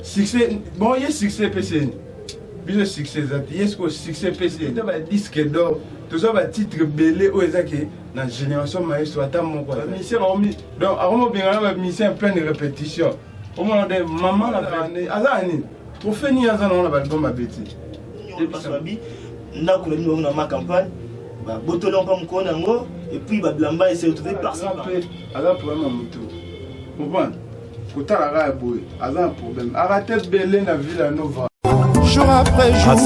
Succès, bon, il y a succès PC. Bien succès, il y a succès PC. Il y a disque d'or, tout ça va titre belé au Ezaki, dans la génération maestro, attends mon quoi. Donc, avant bien, on va mission plein de répétitions. Au moment de maman la fait, Azani, pour finir, on a l'album à bêtise. Et puis, ça va bien, on a ma campagne, Botolon comme Konango, et puis Blamba s'est retrouvé par ça. Alors, pour un moment, vous comprenez? Un problème. Arrêtez Belé na Villanova. Jour après jour,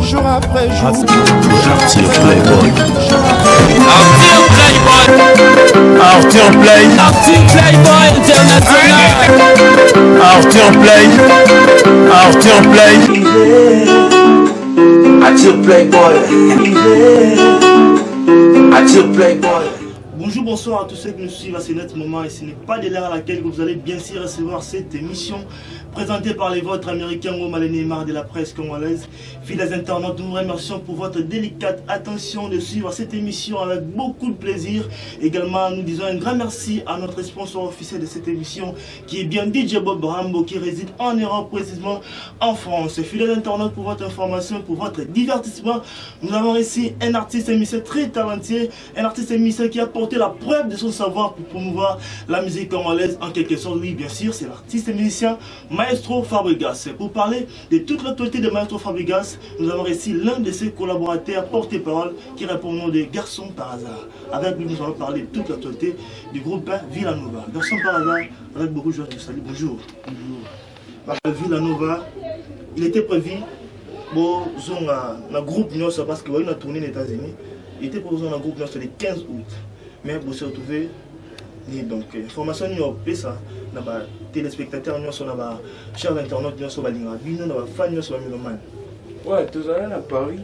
jour après jour. Arthur Playboy. Arthur Playboy international. Arthur Playboy. Bonjour, bonsoir à tous ceux qui nous suivent à ce net moment, et ce n'est pas de l'heure à laquelle vous allez bien sûr recevoir cette émission présentée par les vôtres américains ou Neymar de la presse congolaise. Fidèles internautes, nous vous remercions pour votre délicate attention de suivre cette émission avec beaucoup de plaisir. Également, nous disons un grand merci à notre sponsor officiel de cette émission qui est bien DJ Bob Rambo, qui réside en Europe, précisément en France. Fidèles internautes, pour votre information, pour votre divertissement, nous avons ici un artiste émisseur très talentueux, un artiste émisseur qui a porté la preuve de son savoir pour promouvoir la musique congolaise en quelque sorte. Oui, bien sûr, c'est l'artiste et musicien Maestro Fabregas. Pour parler de toute l'actualité de Maestro Fabregas, nous avons ici l'un de ses collaborateurs porte-parole qui répond au nom de Garçon par hasard. Avec lui, nous allons parler de toute l'actualité du groupe Villanova. Garçon par hasard, avec beaucoup de joie, je vous salue. Bonjour. Bonjour. Villanova, il était prévu, bon, un groupe, parce qu'il a tourné aux États-Unis. Il était prévu dans un groupe le 15 août. Mais vous se retrouvez, donc, information nous ça, dans les téléspectateurs, nous sommes chers internautes, nous sommes dans les fans, nous sommes mélomanes. Ouais, tu es allé à Paris,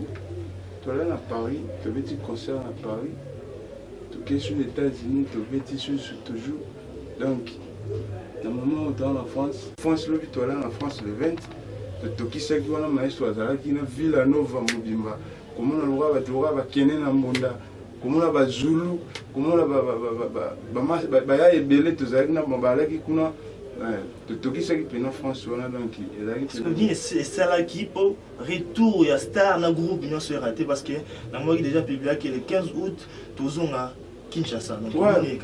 tu as fait un concert à Paris, tu es sur les États-Unis, tu as fait toujours. Donc, dans le moment où tu es en France, tu es allé en France le 20, tu es allé à Maestro Azalaki, na Villanova Mobimba, comment on va Kenen Mbonda. Comment on va Zulu, comment on va Ebele, tout ça, kuna Toki ça qui peut en France, donc c'est là qui pour retour il y a star dans groupe ils sont raté parce que dans moi déjà publié que le 15 août tous on a Kinshasa. Ouais,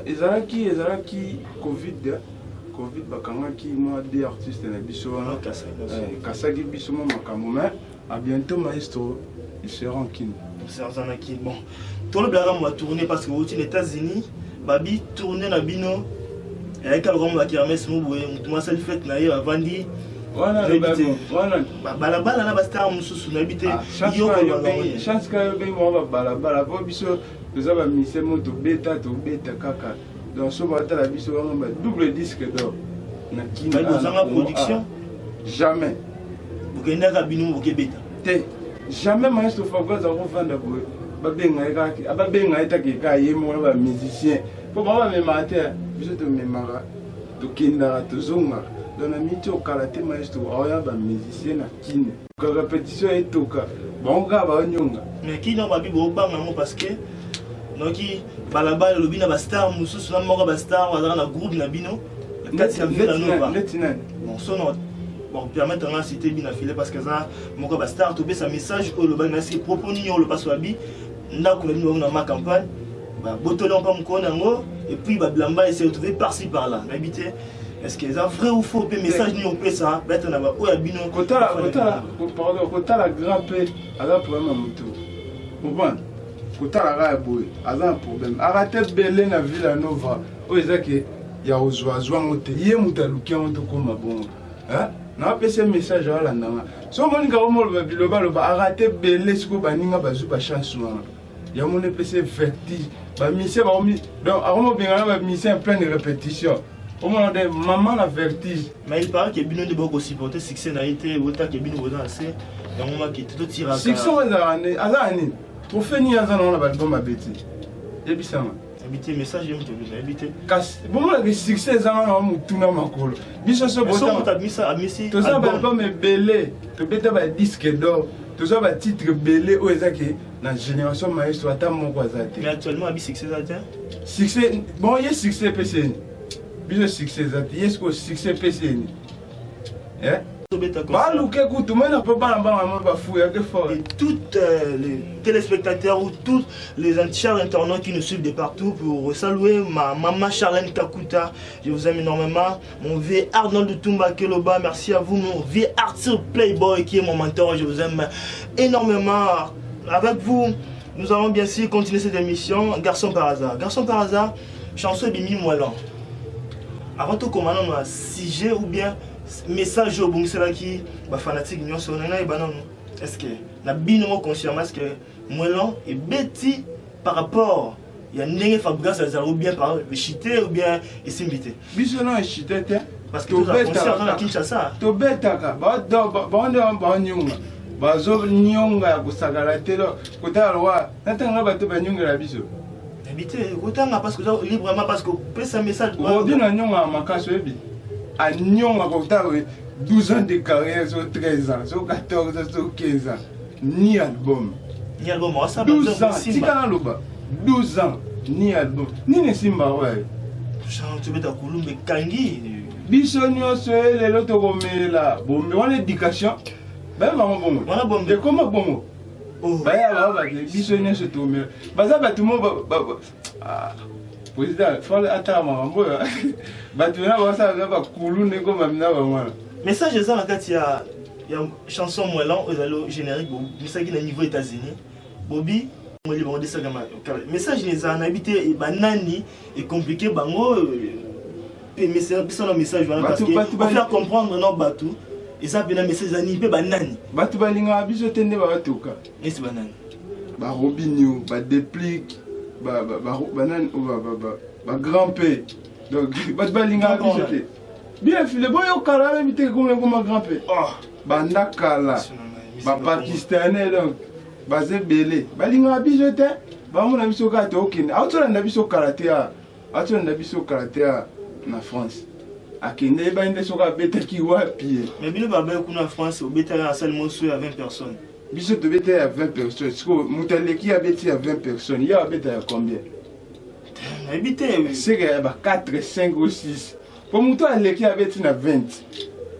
ezalaki Covid bakanga ki moi des artistes na biso wana kasaki biso makambo mais à bientôt Maestro il sera en Kin. C'est un qui bon. Tout le blague m'a tourné parce que aux États-Unis, Babi tourné na bino. Et avec un grand maquillage, c'est mon tout ma seule fête na hier avant dit. Voilà, balabala na basta mususu na habité. Chance que ben moi balabala bo biso nous avons mis ces mots to beta kaka. Dans ce matin la biso on a double disque d'or. Na Kin. Dans la production jamais. Vous gagnez la bino vous beta. Jamais Maestro Fabregas a refait de musicien. Pour moi, je suis mémara, je suis dans la mythe au karaté Maestro, je suis musicien à Kin. La répétition est toka. Bon, mais qui n'a pas vu parce que donc balabala le bina bastar musu suna moko bastar wazana na groupe na bino kati ya Villanova. Bon son bon permettre de citer bien affilé parce que ça mon cas star tout ça message au le ban c'est propos ni le passe wabi na ko nous na ma campagne botolon comme Konango et puis Blamba s'est retrouvé par-ci par-là habité. Est-ce que c'est vrai ou faux message ni on peut ça être na ba o ya bino kota la grand p ala problème mutu bon kota la ga boy ala problème arrêtez Belé na Villanova o ezaki ya ozwa ngote ye mutaluki on to koma bon hein na pese message à la ndanga so moni ka mo le arrêter Belé siko baninga bazu ba chance wana ya moni pese vertige ba mission ba mi donc avant bien ba mission plein de répétitions au moment de maman la vertige mais il paraît que bino de beaucoup supporter succès na été autant que bino dans assez dans moment qui tout tira succès azani pour finir azana on a album à bêtise et puis ça habiter message je me habiter bon le succès ezanga mutuna makolo biso so bota misa amisi tout ça album est belé to beta ba disque d'or tout ça ba titre belé o ezaki na génération Maestro ata moko azate mais actuellement abi succès azate succès bon il y a succès PC biso succès zati est-ce que succès PCN Tobeta bah concert. nous que écoute moi n'a pas maman ba fou ya que fort Et tous les téléspectateurs ou tous les chers internautes qui nous suivent de partout pour saluer ma maman Charlène Kakuta. Je vous aime énormément. Mon vieux Arnold Tumba Keloba, merci à vous. Mon vieux Arthur Playboy qui est mon mentor, je vous aime énormément. Avec vous, nous allons bien sûr continuer cette émission. Garçon par hasard. Garçon par hasard, chanson Bimi Moilan. Avant tout, comment on a sujet ou bien message au bon c'est qui bah fanatique nous sommes là et banon est-ce que la binomo consciemment est-ce que Moelan est bêti par rapport il y a n'engé Fabrice Azar ou bien par chité ou bien isimité biso non chité parce que tout ça concert dans la Kinshasa to betaka ba do ba on ba nyunga ba zo nyonga kusagala telo kutalwa natanga bato ba nyunga la biso habité autant parce que librement parce que pèse un message Aujourd'hui na nyonga makaso ebi à Nyon, à 12 ans de carrière, sur 13 ans, sur 14 ans, sur 15 ans. Ni album. Ni album, ça 12 ans, si quand on 12 ans, ni album. Ni ne simba, ouais. Tu mets ta couloum, mais kangi. Bisonio, c'est les lotos comme là. Bon, mais on a éducation. Ben, maman, bon. On a bon. De comment bon? Oh. Ben, alors, bisonio, c'est tout. Mais, bah, ça, bah, tout le monde, président, il faut attendre, maman. Message ça quand il y a chanson Moelan au générique message qui niveau États-Unis Bobby moi libre de ça message les en habité et banani est compliqué bango message parce que pour faire comprendre non bateau et ça bien message ani pe banani batu balinga biso tende ba toka et c'est banani ba robinho ba déplique ba banane ba grand père donc batu balinga biso te bien filé boyo kala invité comme grand père oh banda kala ba pakistanais donc ba zebele balinga biso te ba mona biso ka to okine autola na biso karaté na France akende ba inde soka betaki wapi mais bino ba kuna France au betala à seulement à 20 personnes biso to beta à 20 personnes siko mutaleki a beti à 20 personnes il y a beta combien habité c'est que ba 4 5 ou 6 pour muto aleki a beti na 20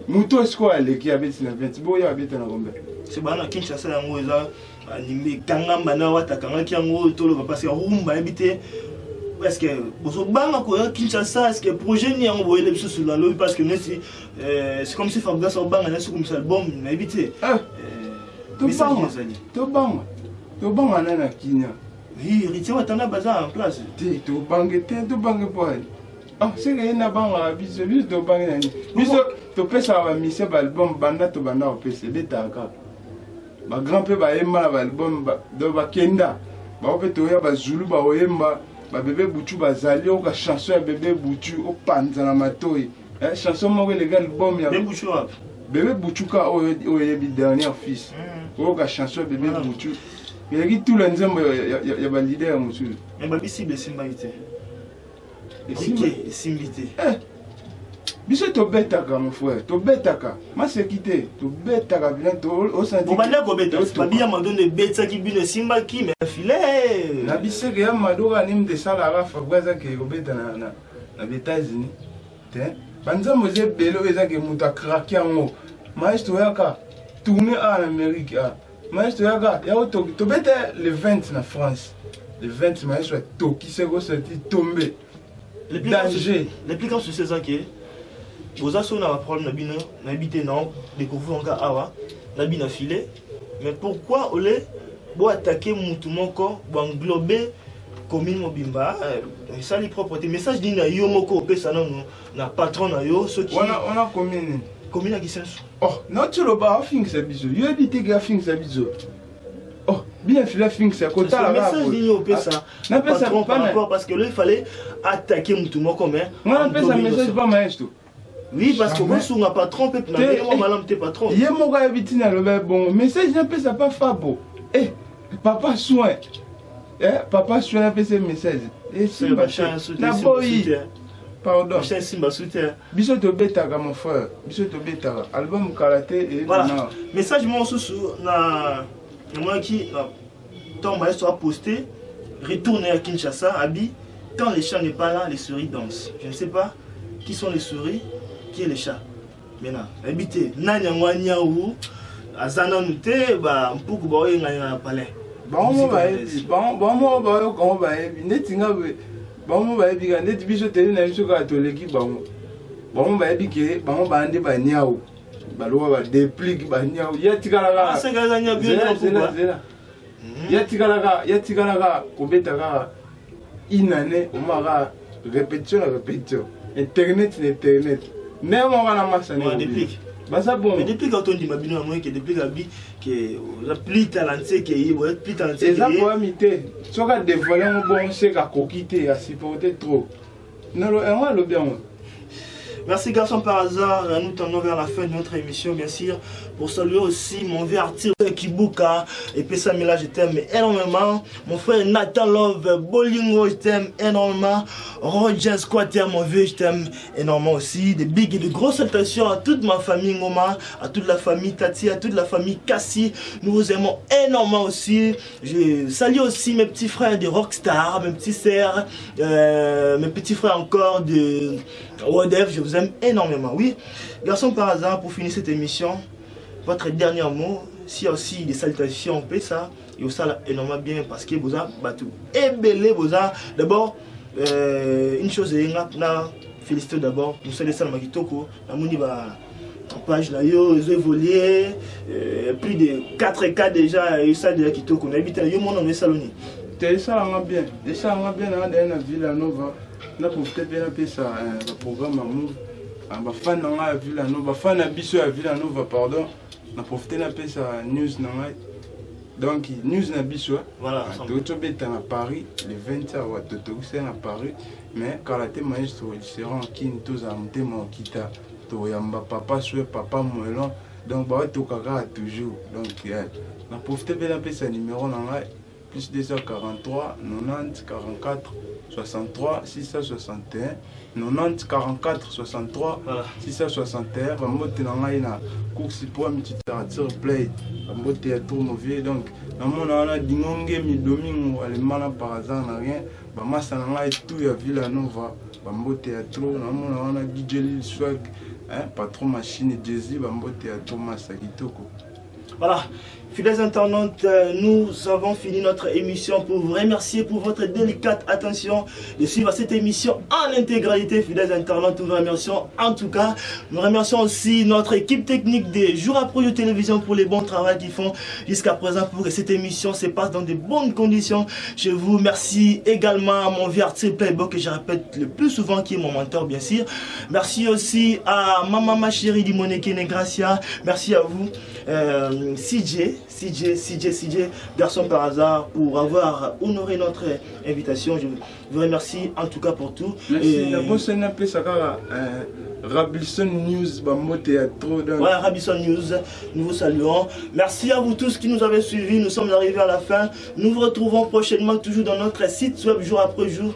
muto siko aleki a beti na 20 bo ya beta na combien c'est bana Kinshasa yango eza animé kangamba na wata kangaki yango tolo parce que rumba habité est-ce que vous banga ko Kinshasa est-ce que projet ni yango boyele biso sur la lobby parce que nesi c'est comme si Fabrice banga na sur comme ça album na habité to banga na kinya oui retiens watana bazar en place to banga pour ah c'est que na banga biso to banga ni biso to pesa ba mission ba album banda to banda o pesa betaka ba grand pe ba yemba ba album do ba kenda ba o pe to ya ba zulu ba o yemba ba bébé Bouchou bazali o ka chanson ya bébé Bouchou o panza na matoi chanson mo le gars album ya bébé Bouchou ka o yebi dernier fils o ka chanson ya bébé Bouchou il y a tout le nzembo ya ba leader musu mais ba bisi be simba ite simbité biso to betaka mon frère to betaka ma sécurité to betaka bien to au senti on va ko beta ba bien mandone beta ki bino simba ki mais filet na biseke ya madoka nim de sala ra Fabrice ke ko beta na États-Unis te banzambo ze belo ezake muta craquer ngo maestro yaka tourner en Amérique maestro yaka ya to beta le 20 na France le 20 maestro to qui se go sorti tomber danger les plus sur ces qui vous avez un problème n'habiter non découvrir encore awa n'habiter filet mais pourquoi on les bon attaquer mutumoko bon englober commune mobimba ça les propreté message dit na yo moko pesa non na patron na yo ceux qui on a commune qui sensu oh non tu le ba fin c'est biso yo habiter ga fin c'est biso oh bien filet fin c'est côté la message dit yo pesa na pesa pas parce que là il fallait attaquer mutumoko mais on a pesa message pas maestro. Oui, parce que moi, je ne suis pas trompé, je ne suis pas trompé. Il y a mon gars qui a bon message, je pas fabo. Eh, papa soin. Papa soin ce message. Et c'est ma chère. Pardon. Ma chère Simba soutien. Biso to betaka mon frère. Biso to betaka. Album karaté et voilà. Message mon sous na moi qui ton maestro a posté retourner à Kinshasa, Abi. Quand les chats n'est pas là, les souris dansent. Je ne sais pas. qui sont les souris, qui est les chats. Maintenant, habitez, nani ngwanya ou azana nute ba mpuku ba oyenga na palais. Bango ba ebi, bango ba yo ko ba ebi, netinga be. Bango ba ebi ga net biso tele na biso ka toleki bango. Bango ba ebi ke bango ba ande ba niao. Ba lo ba déplique ba niao. Ya tikala ga. C'est ga nya bien zela. Ya tikala ga ko beta ga inane o maga répétition. Internet. Même on va la masse à déplique. Bah bon. Mais depuis quand on dit Mabino à moi que depuis Gabi que la plus talenté que il va être plus talenté. Et ça pour imiter. Soit qu'à dévoiler un bon c'est qu'à coquiter à supporter trop. Non le bien. Merci garçon par hasard, nous tendons vers la fin de notre émission bien sûr pour saluer aussi mon vieux artiste Kibuka et Pessamila je t'aime énormément, mon frère Nathan Love Bolingo je t'aime énormément, Roger Squatter mon vieux je t'aime énormément aussi, des big et de grosses salutations à toute ma famille Ngoma, à toute la famille Tati, à toute la famille Kassi, nous vous aimons énormément aussi, je salue aussi mes petits frères de Rockstar, mes petits sœurs, mes petits frères encore de Wodef, je vous aime énormément. Oui, garçon par hasard, pour finir cette émission, votre dernier mot, s'il y a aussi des salutations, on peut ça, et ça énormément bien parce que vous avez battu. Et belé, vous avez d'abord, une chose, félicité d'abord, nous sommes les salles Makitoko, la mouni va en page là, ils ont évolué, plus de 4 cas déjà, et ça de la Kitoko, on habite à Yomon, on est saloni. Ça va bien, ça va bien dans la ville à Nova. On a profité bien de ça, le programme Amour. On va faire la ville à Nova, faire la biso à ville à Nova, pardon. On a profité de ça news. Donc, news na biso. Voilà. Tu es à Paris, le 20 août, tu es à Paris. Mais quand la thème maestro, il sera en Kin, tous à monter mon kita. Tu yamba papa, souhait papa, moellon. Donc, tu es toujours. Donc, on a profité bien de ça numéro. Plus 243 90 44 63 661 90 44 63 661 Bambote nangai na course pour un petit play Bambote ya tour mauvais donc namona na dingonge mi domingo alemana par hasard na rien bamasa nangai tout ya Villanova Bambote ya trop namona na DJ Lil Swag patron machine Jay-Z Bambote ya Thomas Kitoko. Voilà, fidèles internautes, nous avons fini notre émission pour vous remercier pour votre délicate attention de suivre cette émission en intégralité. Fidèles internautes, nous vous remercions en tout cas. Nous remercions aussi notre équipe technique des Jours à Projo Télévision pour les bons travaux qu'ils font jusqu'à présent pour que cette émission se passe dans de bonnes conditions. Je vous remercie également à mon vieux artiste Playboy que je répète le plus souvent qui est mon mentor bien sûr. Merci aussi à maman ma chérie Dimoneke Negracia. Merci à vous. CJ, garçon par hasard, pour avoir honoré notre invitation. Je vous remercie en tout cas pour tout. Merci. Rabison News, voilà, Rabison News, nous vous saluons. Merci à vous tous qui nous avez suivis. Nous sommes arrivés à la fin. Nous vous retrouvons prochainement toujours dans notre site web jour après jour.